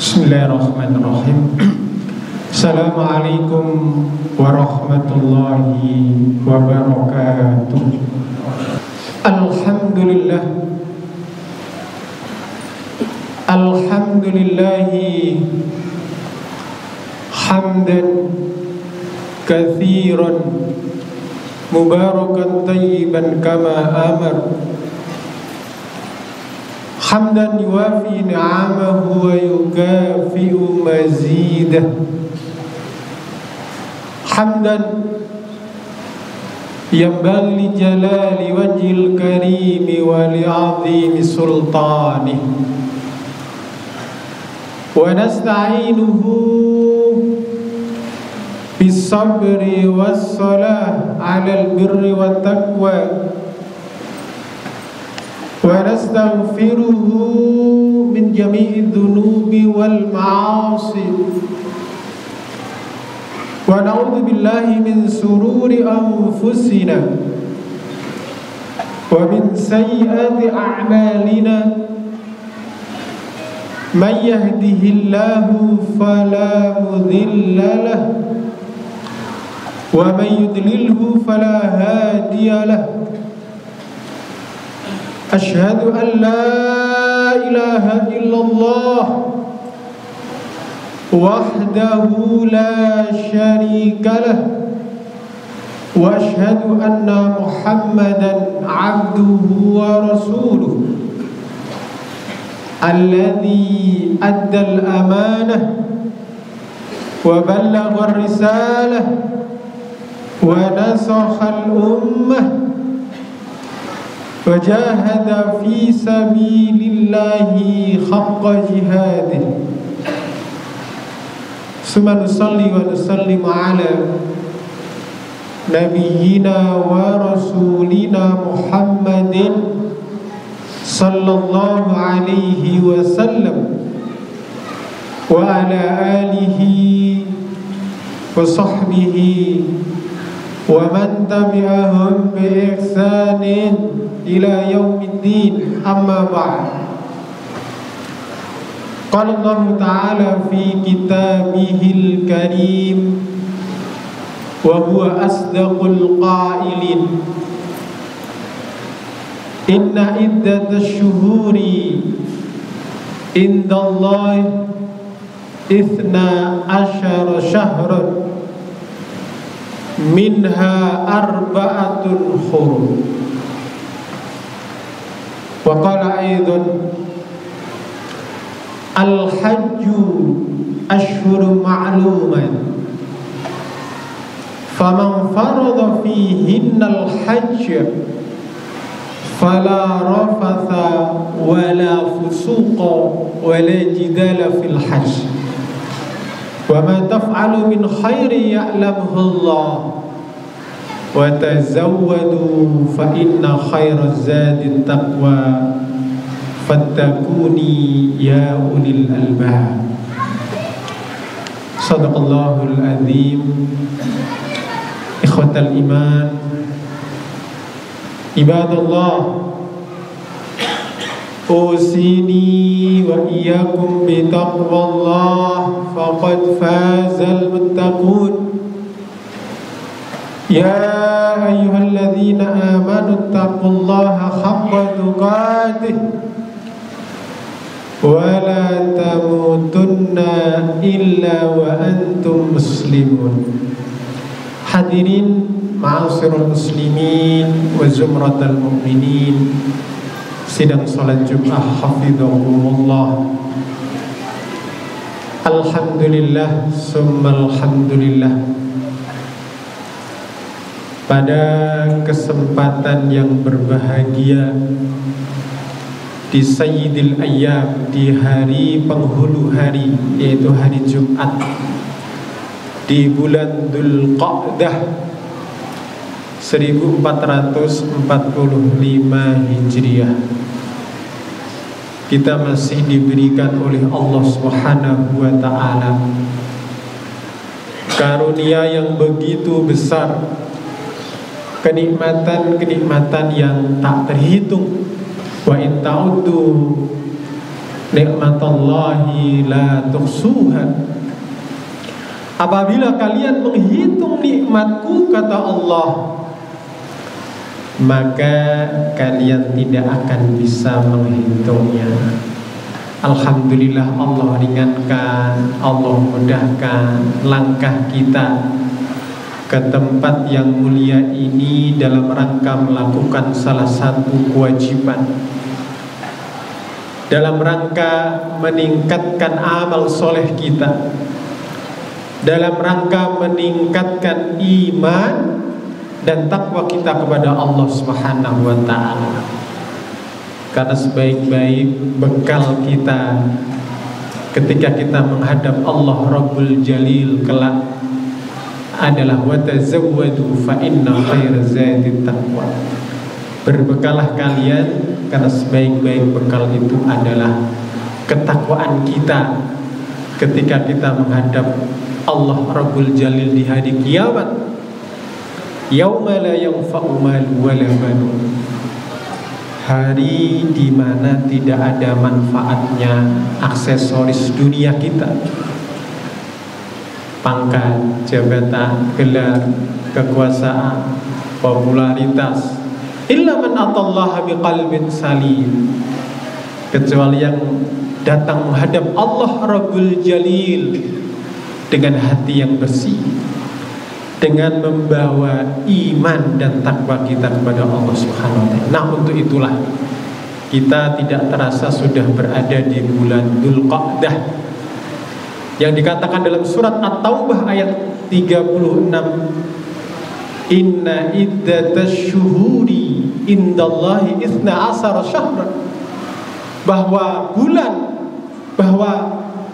Bismillahirrahmanirrahim. Assalamualaikum warahmatullahi wabarakatuh. Alhamdulillah. Alhamdulillahi hamdan katsiran mubarakan tayyiban kama amar. Hamdan yuwafi ni'amahu wa yukafi'u mazidah. Hamdan yanbaghi li jalali wajhil karimi wa li'azimi sultanih. Wa nasta'inuhu bis-sabri was-salah 'alal birri wat taqwa. Wa nastaghfiruhu min jami'i dhunubi wal ma'asi. Wa na'udzu billahi min sururi anfusina wa min sayyiati a'malina. Man yahdihillahu fala mudilla lahu wa man yudlilhu fala hadiya lahu. Asyhadu an la ilaha illallah wahdahu la syarika lah, wa asyhadu anna Muhammadan abduhu wa rasuluh alladzi addal amanah wa ballagha risalah wa nasakhal ummah wa jahada fi sabilillahi haqqa jihadih. Summa nusalli wa nusallimu ala nabiyyina wa rasulina Muhammadin sallallahu alaihi wasallam wa ala alihi wa sahbihi wa man tabi'ahum bi ihsanin ila yaumiddin, amma ba'd. Qala Allah Ta'ala fi kitabihil karim wa huwa asdaqul qailin. Inna iddatash shuhuri indallahi 12 syahran minha arba'atun hurum. Wa qala aidan al-hajju ashhurun ma'luman faman farada fihinna al-hajj fala rafatha wala fusuqa wala jidala fil hajj wa ma taf'alu min khairin ya'lamuhu Allah wa tazawwadu fa inna khairaz zadi taqwa fattakuni ya ulil albab. Sadaqallahul azim. Ikhwatal iman, ibadallah, usini wa iyyakum bi taqwallah faqad fazal muttaqun. Ya ayyuhalladzina amanu taqullaha haqqa tuqatih wa la tamutunna illa wa antum muslimun. Hadirin ma'asyiral muslimin wa zumratal mu'minin, sidang salat Jumat hafidhakumullah. Alhamdulillah summa alhamdulillah. Pada kesempatan yang berbahagia di Sayyidil Ayyam, di hari penghulu hari, yaitu hari Jumat di bulan Dzulqa'dah 1445 Hijriah, kita masih diberikan oleh Allah Subhanahu wa ta'ala karunia yang begitu besar, kenikmatan-kenikmatan yang tak terhitung. Wa in ta'uddu Nikmatallahi la tuhsuha. Apabila kalian menghitung nikmatku, kata Allah, maka kalian tidak akan bisa menghitungnya. Alhamdulillah, Allah ringankan, Allah mudahkan langkah kita ke tempat yang mulia ini dalam rangka melakukan salah satu kewajiban, dalam rangka meningkatkan amal soleh kita, dalam rangka meningkatkan iman dan takwa kita kepada Allah Subhanahu wa ta'ala. Karena sebaik-baik bekal kita ketika kita menghadap Allah Rabbul Jalil kelak adalah wa tazawwadu fa inna khairaz zadi taqwa. Berbekalah kalian, karena sebaik-baik bekal itu adalah ketakwaan kita ketika kita menghadap Allah Rabbul Jalil di hari kiamat. Yauma la yanfa'u malun wala banun. Hari di mana tidak ada manfaatnya aksesoris dunia kita, pangkat, jabatan, gelar, kekuasaan, popularitas, illa man atallaha biqalbin salim, kecuali yang datang menghadap Allah Rabbul Jalil dengan hati yang bersih, dengan membawa iman dan takwa kita kepada Allah Subhanahu wa ta'ala. Nah, untuk itulah kita tidak terasa sudah berada di bulan Dzulqa'dah yang dikatakan dalam surat At-Taubah ayat 36, inna iddatash syuhuri indallahi 12 syahran, bahwa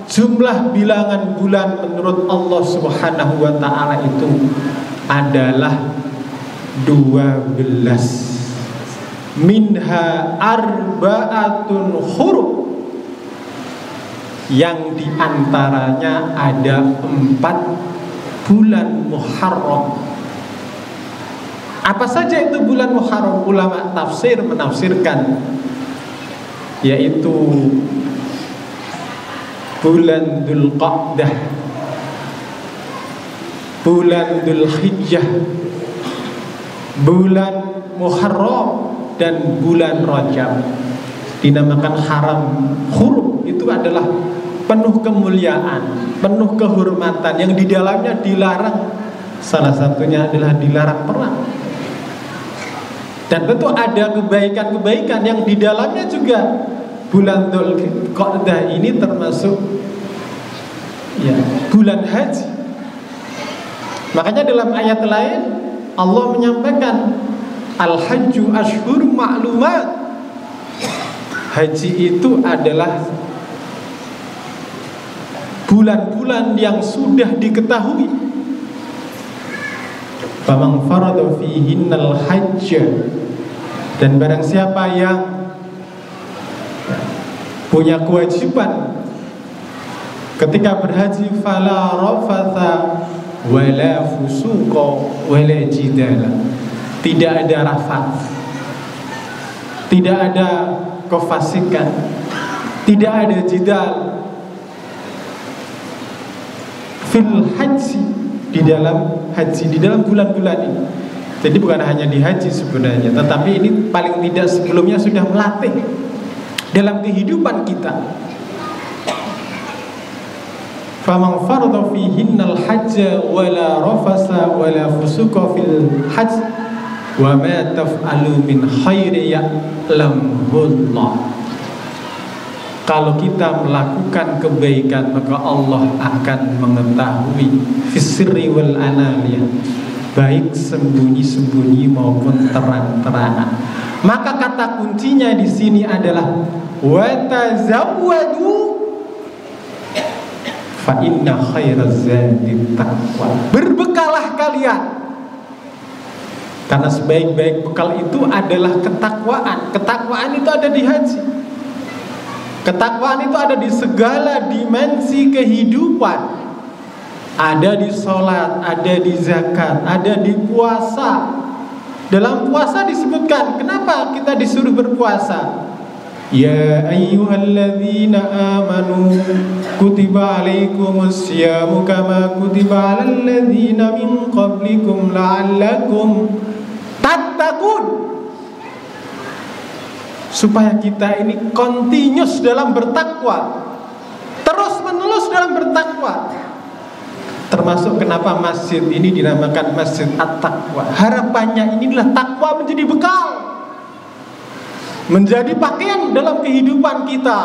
jumlah bilangan bulan menurut Allah Subhanahu wa ta'ala itu adalah 12. Minha arba'atun hurum, yang diantaranya ada 4 bulan Muharram. Apa saja itu bulan Muharram? Ulama tafsir menafsirkan yaitu bulan Dzulqa'dah, bulan Dzulhijjah, bulan Muharram, dan bulan Rajab. Dinamakan haram hurum, itu adalah penuh kemuliaan, penuh kehormatan, yang di dalamnya dilarang. Salah satunya adalah dilarang perang. Dan tentu ada kebaikan-kebaikan yang di dalamnya juga. Bulan Dzulqa'dah ini termasuk bulan haji. Makanya dalam ayat lain Allah menyampaikan al-hajju ashhur ma'lumat. Haji itu adalah bulan-bulan yang sudah diketahui. Faman farada fihinnal hajj, dan barang siapa yang punya kewajiban ketika berhaji, fala rafatha wala fusuqa wala jidala, tidak ada rafat, tidak ada kefasikan, tidak ada jidal fil haji, di dalam haji, di dalam bulan-bulan ini. Jadi bukan hanya di haji sebenarnya, tetapi ini paling tidak sebelumnya sudah melatih dalam kehidupan kita. Faman farada fihinnal hajja wala rafasa wala fusuqa fil hajj wa ma taf'alu min khairi ya'lamhullah. Kalau kita melakukan kebaikan, maka Allah akan mengetahui fisirri wal ananiyah, baik sembunyi-sembunyi maupun terang-terangan. Maka kata kuncinya di sini adalah wa tazawwadu fa inna khairaz zadi taqwa. Berbekalah kalian, karena sebaik-baik bekal itu adalah ketakwaan. Ketakwaan itu ada di haji. Ketakwaan itu ada di segala dimensi kehidupan. Ada di sholat, ada di zakat, ada di puasa. Dalam puasa disebutkan, kenapa kita disuruh berpuasa? Ya ayyuhalladzina amanu kutiba alaikumus siyamu kama kutiba alal ladzina min qablikum la'allakum tattaqun. Supaya kita ini continuous dalam bertakwa, terus menerus dalam bertakwa. Termasuk kenapa masjid ini dinamakan Masjid At-Taqwa. Harapannya inilah takwa menjadi bekal, menjadi pakaian dalam kehidupan kita.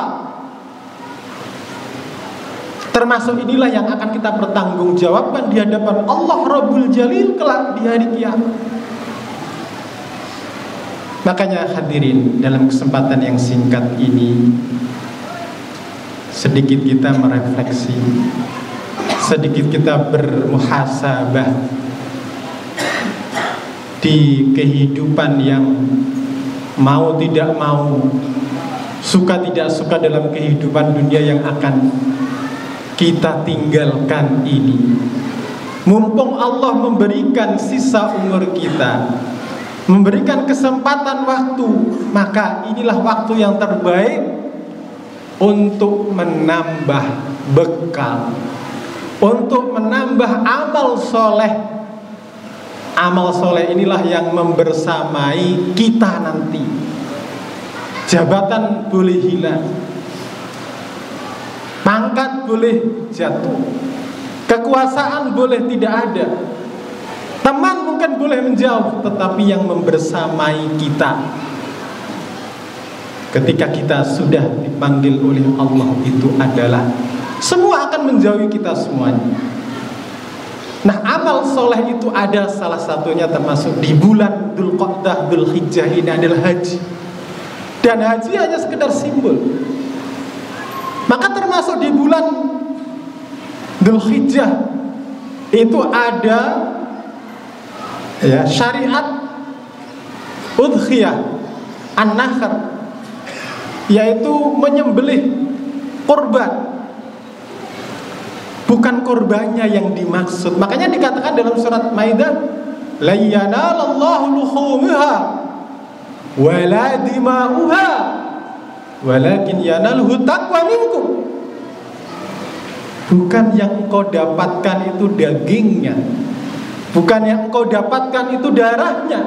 Termasuk inilah yang akan kita pertanggungjawabkan di hadapan Allah Rabbul Jalil kelak di hari kiamat. Makanya hadirin, dalam kesempatan yang singkat ini sedikit kita merefleksi, sedikit kita bermuhasabah di kehidupan yang mau tidak mau, suka tidak suka dalam kehidupan dunia yang akan kita tinggalkan ini. Mumpung Allah memberikan sisa umur kita, memberikan kesempatan waktu, maka inilah waktu yang terbaik untuk menambah bekal, untuk menambah amal soleh. Amal soleh inilah yang membersamai kita nanti. Jabatan boleh hilang, pangkat boleh jatuh, kekuasaan boleh tidak ada, teman mungkin boleh menjauh, tetapi yang membersamai kita ketika kita sudah dipanggil oleh Allah itu adalah semua akan menjauhi kita semuanya. Nah, amal soleh itu ada salah satunya termasuk di bulan Dzulqa'dah, Dzulhijjah ini adalah haji. Dan haji hanya sekedar simbol. Maka termasuk di bulan Dzulhijjah itu ada syariat udhiyah an-nahr, yaitu menyembelih kurban. Bukan korbannya yang dimaksud. Makanya dikatakan dalam surat Maidah, la yanalallahu luhumuha wala dima'uha walakin yanaluhu taqwa minkum. Bukan yang engkau dapatkan itu dagingnya, bukan yang engkau dapatkan itu darahnya,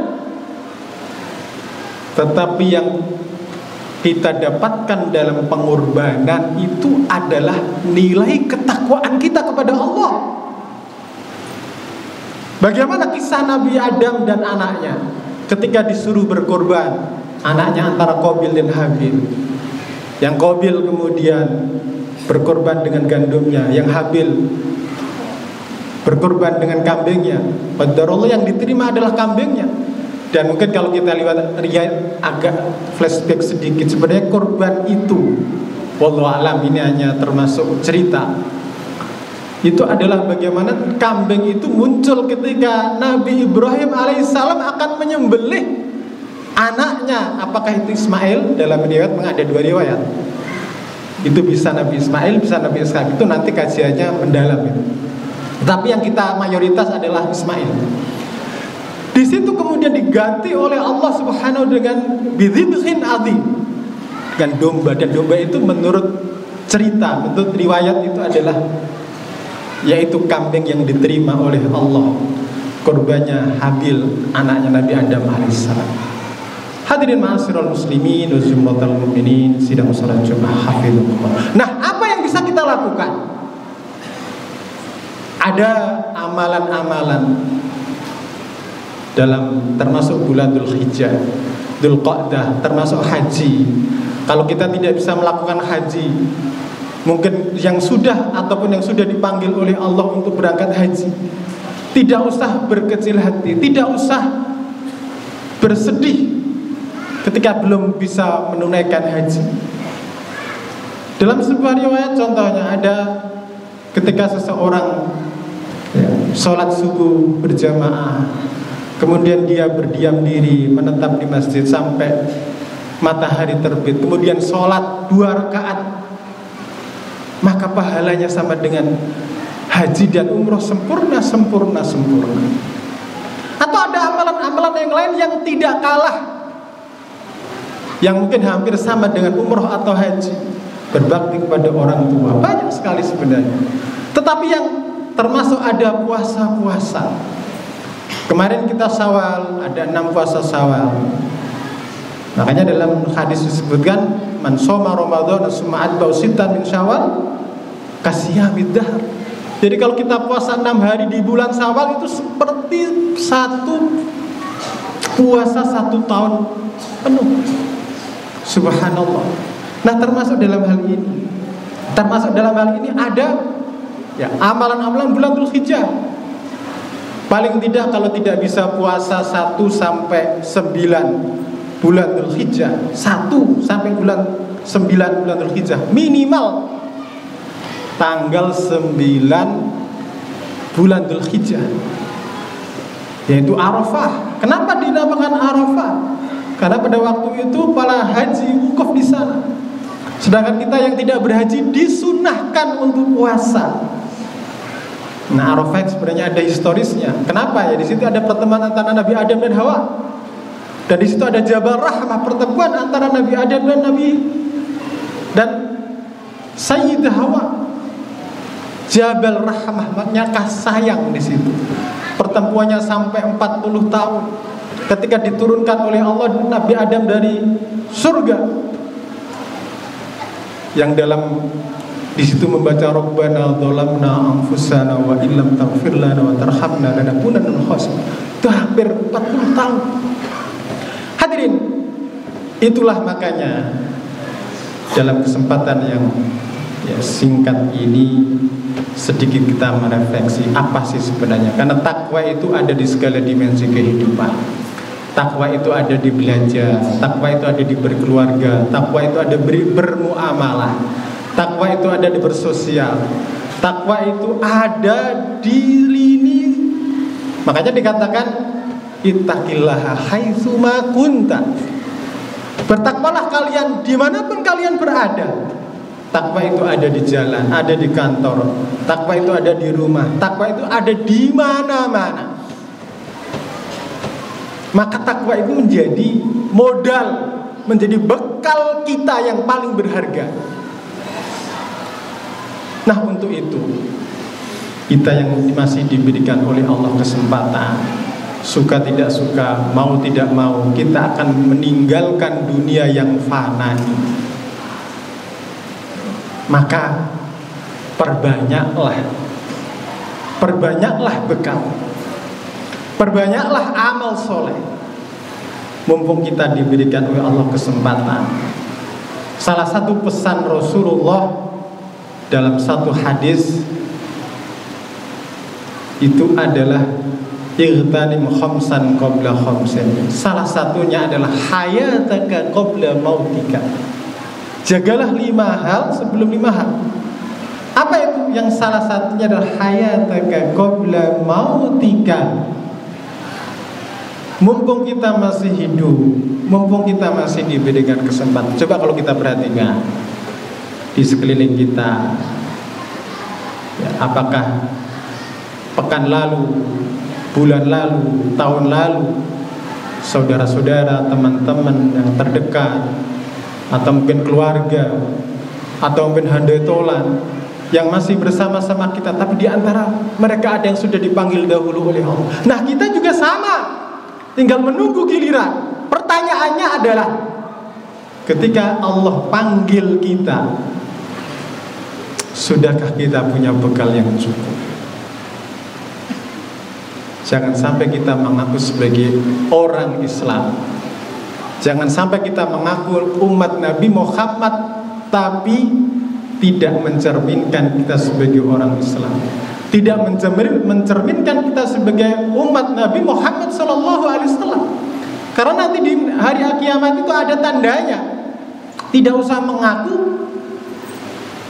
tetapi yang kita dapatkan dalam pengorbanan itu adalah nilai ketakwaan kita kepada Allah. Bagaimana kisah Nabi Adam dan anaknya ketika disuruh berkorban, anaknya antara Qabil dan Habil. Yang Qabil kemudian berkorban dengan gandumnya, yang Habil berkorban dengan kambingnya. Qadarullah yang diterima adalah kambingnya. Dan mungkin kalau kita lihat riwayat agak flashback sedikit, sebenarnya korban itu, wallahu alam, ini hanya termasuk cerita, itu adalah bagaimana kambing itu muncul ketika Nabi Ibrahim alaihissalam akan menyembelih anaknya. Apakah itu Ismail? Dalam riwayat ada dua riwayat. Itu bisa Nabi Ismail, bisa Nabi Ishak. Itu nanti kajiannya mendalam itu. Tapi yang kita mayoritas adalah Ismail. Di situ kemudian diganti oleh Allah Subhanahu dengan bidzibhin adzim, dengan domba. Dan domba itu menurut cerita, menurut riwayat itu adalah yaitu kambing yang diterima oleh Allah, korbannya Habil, anaknya Nabi Adam alaihissalam. Hadirin ma'asyiral muslimin wa jumlatal mu'minin, sidang salat Jumat hafizullah. Nah, apa yang bisa kita lakukan? Ada amalan-amalan dalam termasuk bulan Dzulhijjah, Dzulqa'dah, termasuk haji. Kalau kita tidak bisa melakukan haji, mungkin yang sudah ataupun yang sudah dipanggil oleh Allah untuk berangkat haji, tidak usah berkecil hati, tidak usah bersedih ketika belum bisa menunaikan haji. Dalam sebuah riwayat contohnya ada ketika seseorang sholat subuh berjamaah, kemudian dia berdiam diri menetap di masjid sampai matahari terbit, kemudian sholat 2 rakaat, maka pahalanya sama dengan haji dan umroh sempurna. Atau ada amalan-amalan yang lain yang tidak kalah yang mungkin hampir sama dengan umroh atau haji, berbakti kepada orang tua, banyak sekali sebenarnya. Tetapi yang termasuk ada puasa-puasa. Kemarin kita Syawal, ada 6 puasa Syawal. Makanya dalam hadis disebutkan, man shoma Ramadan summa atba'u sittan min Syawal kasiyamid dahr. Jadi kalau kita puasa 6 hari di bulan Syawal itu seperti puasa 1 tahun penuh. Subhanallah. Nah, termasuk dalam hal ini ada ya amalan-amalan bulan Dzulhijjah. Paling tidak kalau tidak bisa puasa 1 sampai 9 bulan Dzulhijjah, 1 sampai 9 bulan Dzulhijjah, minimal tanggal 9 bulan Dzulhijjah, yaitu Arafah. Kenapa dinamakan Arafah? Karena pada waktu itu para haji wukuf di sana. Sedangkan kita yang tidak berhaji disunahkan untuk puasa. Nah, Arafah sebenarnya ada historisnya. Kenapa? Ya di situ ada pertemuan antara Nabi Adam dan Hawa. Dan di situ ada Jabal Rahmah, pertemuan antara Nabi Adam dan Sayyidah Hawa. Jabal Rahmah maknanya kasih sayang di situ. Pertemuannya sampai 40 tahun. Ketika diturunkan oleh Allah Nabi Adam dari surga, yang dalam di situ membaca Rabbana dzalamna anfusana wa illam taghfir lana wa tarhamna lanakunanna minal khasirin. Itu hampir 40 tahun. Hadirin, itulah makanya dalam kesempatan yang singkat ini sedikit kita merefleksi apa sih sebenarnya. Karena takwa itu ada di segala dimensi kehidupan. Takwa itu ada di belanja, takwa itu ada di berkeluarga, takwa itu ada bermuamalah, takwa itu ada di bersosial, takwa itu ada di lini. Makanya dikatakan ittaqillaha haitsuma kunta. Bertakwalah kalian dimanapun kalian berada. Takwa itu ada di jalan, ada di kantor, takwa itu ada di rumah, takwa itu ada di mana-mana. Maka takwa itu menjadi modal, menjadi bekal kita yang paling berharga. Nah, untuk itu kita yang masih diberikan oleh Allah kesempatan, suka tidak suka, mau tidak mau, kita akan meninggalkan dunia yang fana ini. Maka perbanyaklah bekal, perbanyaklah amal soleh. Mumpung kita diberikan oleh Allah kesempatan. Salah satu pesan Rasulullah dalam satu hadis itu adalah igtanim khamsan qabla khamsin. Salah satunya adalah hayataka qabla mautika. Jagalah 5 hal sebelum 5 hal. Apa itu? Yang salah satunya adalah hayataka qabla mautika. Mumpung kita masih hidup, mumpung kita masih diberikan kesempatan. Coba kalau kita perhatikan di sekeliling kita, ya, apakah pekan lalu, bulan lalu, tahun lalu, saudara-saudara, teman-teman yang terdekat, atau mungkin keluarga, atau mungkin handai tolan yang masih bersama-sama kita, tapi di antara mereka ada yang sudah dipanggil dahulu oleh Allah. Nah, kita juga sama, tinggal menunggu giliran. Pertanyaannya adalah, ketika Allah panggil kita, sudahkah kita punya bekal yang cukup? Jangan sampai kita mengaku sebagai orang Islam, jangan sampai kita mengaku umat Nabi Muhammad, tapi tidak mencerminkan kita sebagai orang Islam, tidak mencerminkan kita sebagai umat Nabi Muhammad SAW. Karena nanti di hari kiamat itu ada tandanya. Tidak usah mengaku,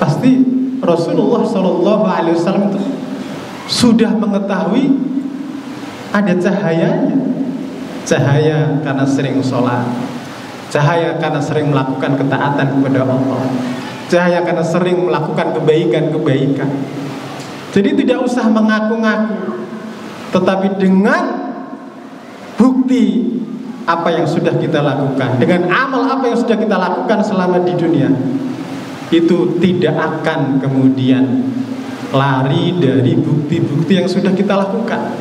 pasti Rasulullah SAW itu sudah mengetahui ada cahayanya. Cahaya karena sering sholat, cahaya karena sering melakukan ketaatan kepada Allah, cahaya karena sering melakukan kebaikan-kebaikan. Jadi tidak usah mengaku-ngaku, tetapi dengan bukti apa yang sudah kita lakukan, dengan amal apa yang sudah kita lakukan selama di dunia, itu tidak akan kemudian lari dari bukti-bukti yang sudah kita lakukan.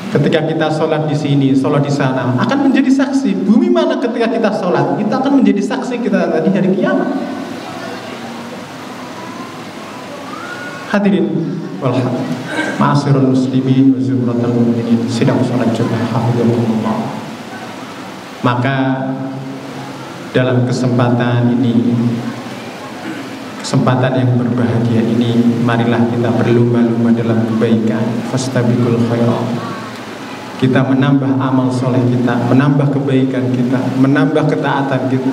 Ketika kita sholat di sini, sholat di sana, akan menjadi saksi. Bumi mana ketika kita sholat, itu akan menjadi saksi kita tadi hari kiamat. Hadirin walhamdulillah, ma'asyiral muslimin wa zumratal mu'minin, sidang sholat Jumat hafizahumullah. Maka dalam kesempatan ini, kesempatan yang berbahagia ini, marilah kita berlomba-lomba dalam kebaikan. Fastabiqul khairat. Kita menambah amal soleh kita, menambah kebaikan kita, menambah ketaatan kita,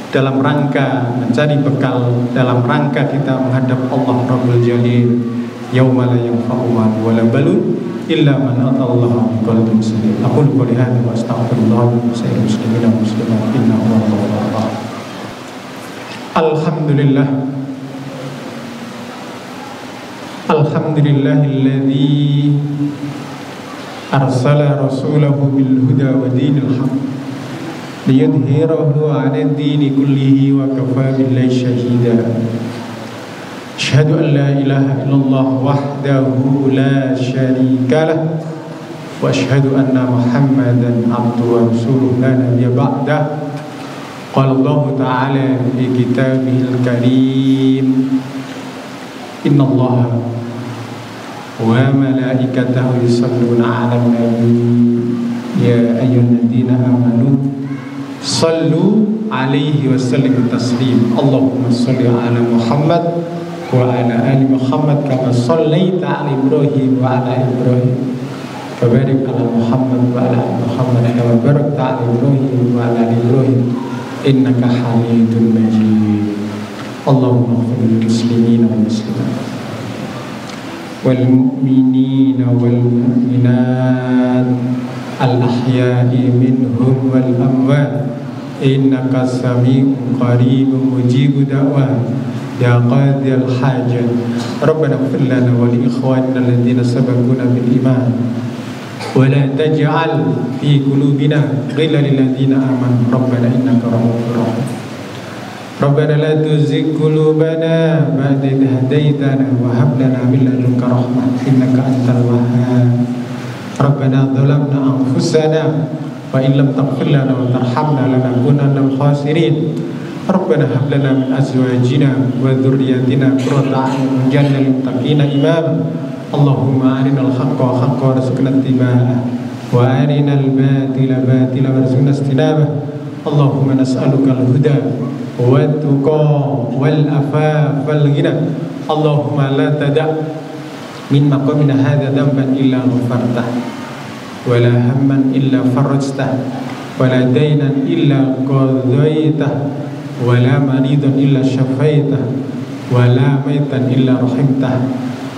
dalam rangka mencari bekal, dalam rangka kita menghadap Allah Rabbul Jalil, yauma la yanfa'u malun wala banun illa man atallaha biqalbin salim. Aqulu qouli hadza wa astaghfirullah li sa'iril muslimina wal muslimat innahu huwal ghafurur rahim. Alhamdulillah. Alhamdulillahilladzi arsala rasulahu bil huda wa dinil haqq liyudhhirahu 'ala ad-dini kullihi wa kafa billahi shahida. Asyhadu an la ilaha illallah wahdahu la syarika lah wa asyhadu anna Muhammadan abduhu wa rasuluhu la nabiyya ba'dah. Qala Allah ta'ala fi kitabihil karim, innallaha wa malaikatahu yusalluna 'alan nabi ya ayyuhalladzina amanu sallu 'alaihi wa sallimu taslima. Allahumma shalli 'ala Muhammad wa 'ala ali Muhammad kama shallaita 'ala Ibrahim wa 'ala Ibrahim wa barik 'ala Muhammad wa 'ala ali Muhammad kama barakta 'ala Ibrahim wa 'ala ali Ibrahim innaka Hamidum Majid. Allahumma ighfir lil muslimina wal muslimat wal mu'minina wal mu'minat al ahya'i minhum wal amwat innaka sami'un qaribun mujibud da'wat ya qadiyal hajat. Rabbana ighfir lana wa li ikhwanina alladhina sabaquna bil iman wa la taj'al fi qulubina ghillan lil ladzina amanu rabbana innaka ra'ufur rahim. Rabbana la tuzigh qulubana ba'da idh hadaytana wa hab lana min ladunka rahmah innaka antal wahhab. Rabbana zalamna anfusana wa in lam taghfir lana wa tarhamna lanakunanna minal khasirin. Rabbana hab lana min azwajina wa dhurriyyatina qurrata a'yun waj'alna lil muttaqina imama. Allahumma arinal haqqa haqqan warzuqna ittiba'ah wa arinal batila batilan warzuqna ijtinabah. Allahumma nas'aluka al-huda wat tuqa wal afaf wal ghina. Allahumma la tada' min maqamina hadza dhanban illa ghafartah wa la hamman illa farajtah wa la daynan illa qadaitah wa la maridan illa syafaitah wa la maitan illa rahimtah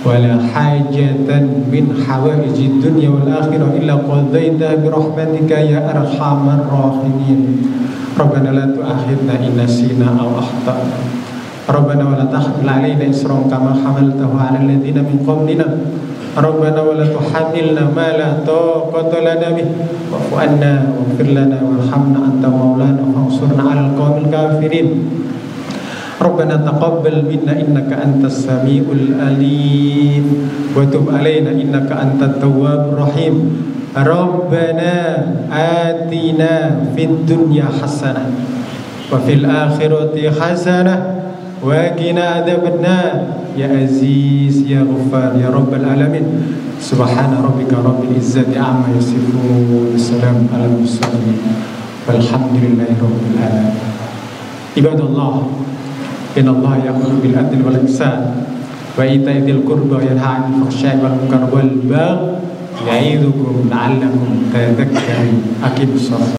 wa la hajatan min hawaijid dunya wal akhirah illa qadaitah bi rahmatika ya arhamar rahimin. Rabbana la tu'akhidna in nasina aw akhtana. Rabbana wa la tahmil 'alaina isran kama hamaltahu 'ala alladziina min qablina. Rabbana wa la tuhammilna ma la taqata lana bih wa'fu 'anna waghfir lana warhamna anta maulana fansurna 'alal qaumil kafirin. Rabbana taqabbal minna innaka antas samiul alim wa tub 'alaina innaka antat tawwabur rahim. Rabbana atina fid dunya hasanah wa fil akhirati hasanah wa qina adzabannar ya aziz ya ghaffar ya rabbal alamin. Subhana rabbika rabbil izzati amma yasifun, wassalamun alal mursalin walhamdulillahi rabbil alamin. Ibadallah, innallaha ya'muru bil adli wal ihsan wa ita'i dzil qurba wa yanha 'anil fahsya'i wal munkari wal baghi ya'idukum la'allakum tadhakkarun. Aqimus shalah.